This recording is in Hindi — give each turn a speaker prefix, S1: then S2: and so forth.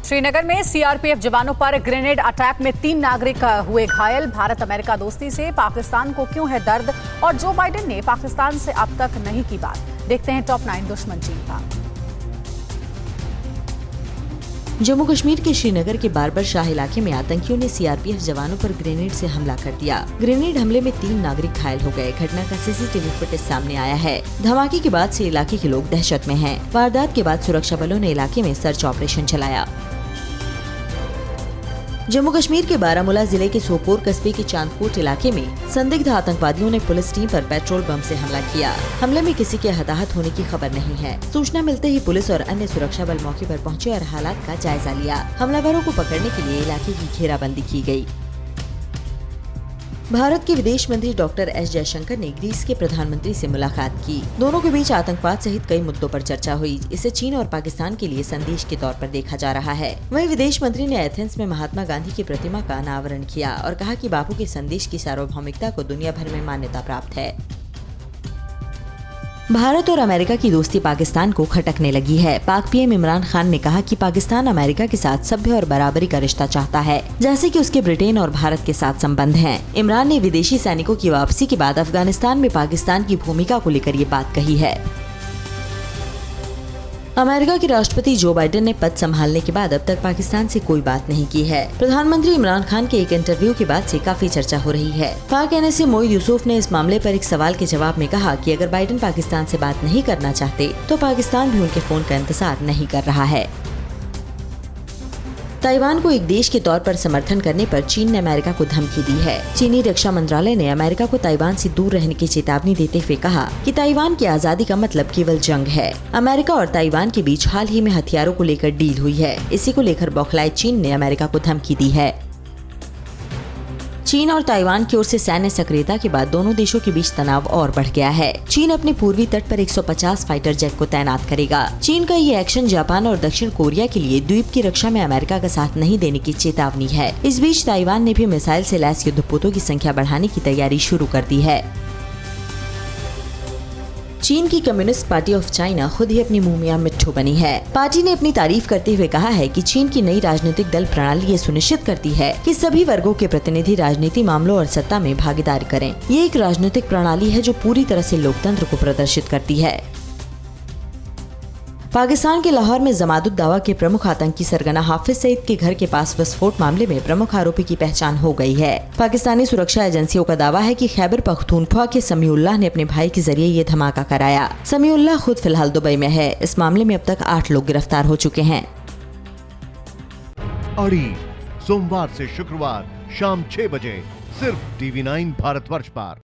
S1: श्रीनगर में सीआरपीएफ जवानों पर ग्रेनेड अटैक में 3 नागरिक हुए घायल। भारत अमेरिका दोस्ती से पाकिस्तान को क्यों है दर्द, और जो बाइडेन ने पाकिस्तान से अब तक नहीं की बात। देखते हैं टॉप 9 दुश्मन चीन का।
S2: जम्मू कश्मीर के श्रीनगर के बारबर शाह इलाके में आतंकियों ने सीआरपीएफ जवानों पर ग्रेनेड से हमला कर दिया। ग्रेनेड हमले में 3 नागरिक घायल हो गए। घटना का सीसीटीवी फुटेज सामने आया है। धमाके के बाद से इलाके के लोग दहशत में हैं। वारदात के बाद सुरक्षा बलों ने इलाके में सर्च ऑपरेशन चलाया। जम्मू कश्मीर के बारामूला जिले के सोपोर कस्बे के चांदकोट इलाके में संदिग्ध आतंकवादियों ने पुलिस टीम पर पेट्रोल बम से हमला किया। हमले में किसी के हताहत होने की खबर नहीं है। सूचना मिलते ही पुलिस और अन्य सुरक्षा बल मौके पर पहुंचे और हालात का जायजा लिया। हमलावरों को पकड़ने के लिए इलाके की घेराबंदी की गई। भारत के विदेश मंत्री डॉक्टर एस जयशंकर ने ग्रीस के प्रधानमंत्री से मुलाकात की। दोनों के बीच आतंकवाद सहित कई मुद्दों पर चर्चा हुई। इसे चीन और पाकिस्तान के लिए संदेश के तौर पर देखा जा रहा है। वहीं विदेश मंत्री ने एथेंस में महात्मा गांधी की प्रतिमा का अनावरण किया और कहा कि बापू के संदेश की सार्वभौमिकता को दुनिया भर में मान्यता प्राप्त है। भारत और अमेरिका की दोस्ती पाकिस्तान को खटकने लगी है। पाक पीएम इमरान खान ने कहा कि पाकिस्तान अमेरिका के साथ सभ्य और बराबरी का रिश्ता चाहता है, जैसे कि उसके ब्रिटेन और भारत के साथ संबंध हैं। इमरान ने विदेशी सैनिकों की वापसी के बाद अफगानिस्तान में पाकिस्तान की भूमिका को लेकर ये बात कही है। अमेरिका के राष्ट्रपति जो बाइडेन ने पद संभालने के बाद अब तक पाकिस्तान से कोई बात नहीं की है। प्रधानमंत्री इमरान खान के एक इंटरव्यू के बाद से काफी चर्चा हो रही है। पाक एनएसए मोईद यूसुफ ने इस मामले पर एक सवाल के जवाब में कहा कि अगर बाइडेन पाकिस्तान से बात नहीं करना चाहते तो पाकिस्तान भी उनके फोन का इंतजार नहीं कर रहा है। ताइवान को एक देश के तौर पर समर्थन करने पर चीन ने अमेरिका को धमकी दी है। चीनी रक्षा मंत्रालय ने अमेरिका को ताइवान से दूर रहने की चेतावनी देते हुए कहा कि ताइवान की आजादी का मतलब केवल जंग है। अमेरिका और ताइवान के बीच हाल ही में हथियारों को लेकर डील हुई है। इसी को लेकर बौखलाए चीन ने अमेरिका को धमकी दी है। चीन और ताइवान की ओर से सैन्य सक्रियता के बाद दोनों देशों के बीच तनाव और बढ़ गया है। चीन अपने पूर्वी तट पर 150 फाइटर जेट को तैनात करेगा। चीन का ये एक्शन जापान और दक्षिण कोरिया के लिए द्वीप की रक्षा में अमेरिका का साथ नहीं देने की चेतावनी है। इस बीच ताइवान ने भी मिसाइल से लैस युद्धपोतों की संख्या बढ़ाने की तैयारी शुरू कर दी है। चीन की कम्युनिस्ट पार्टी ऑफ चाइना खुद ही अपनी मुंह मियां मिट्ठू बनी है। पार्टी ने अपनी तारीफ करते हुए कहा है कि चीन की नई राजनीतिक दल प्रणाली ये सुनिश्चित करती है कि सभी वर्गों के प्रतिनिधि राजनीति मामलों और सत्ता में भागीदारी करें। ये एक राजनीतिक प्रणाली है जो पूरी तरह से लोकतंत्र को प्रदर्शित करती है। पाकिस्तान के लाहौर में जमात-उद-दावा के प्रमुख आतंकी सरगना हाफिज सईद के घर के पास विस्फोट मामले में प्रमुख आरोपी की पहचान हो गई है। पाकिस्तानी सुरक्षा एजेंसियों का दावा है कि खैबर पख्तूनख्वा के समीउल्लाह ने अपने भाई के जरिए ये धमाका कराया। समीउल्लाह खुद फिलहाल दुबई में है। इस मामले में अब तक 8 लोग गिरफ्तार हो चुके हैं।
S3: अड़ी सोमवार से शुक्रवार शाम 6 बजे सिर्फ TV9 भारतवर्ष पर।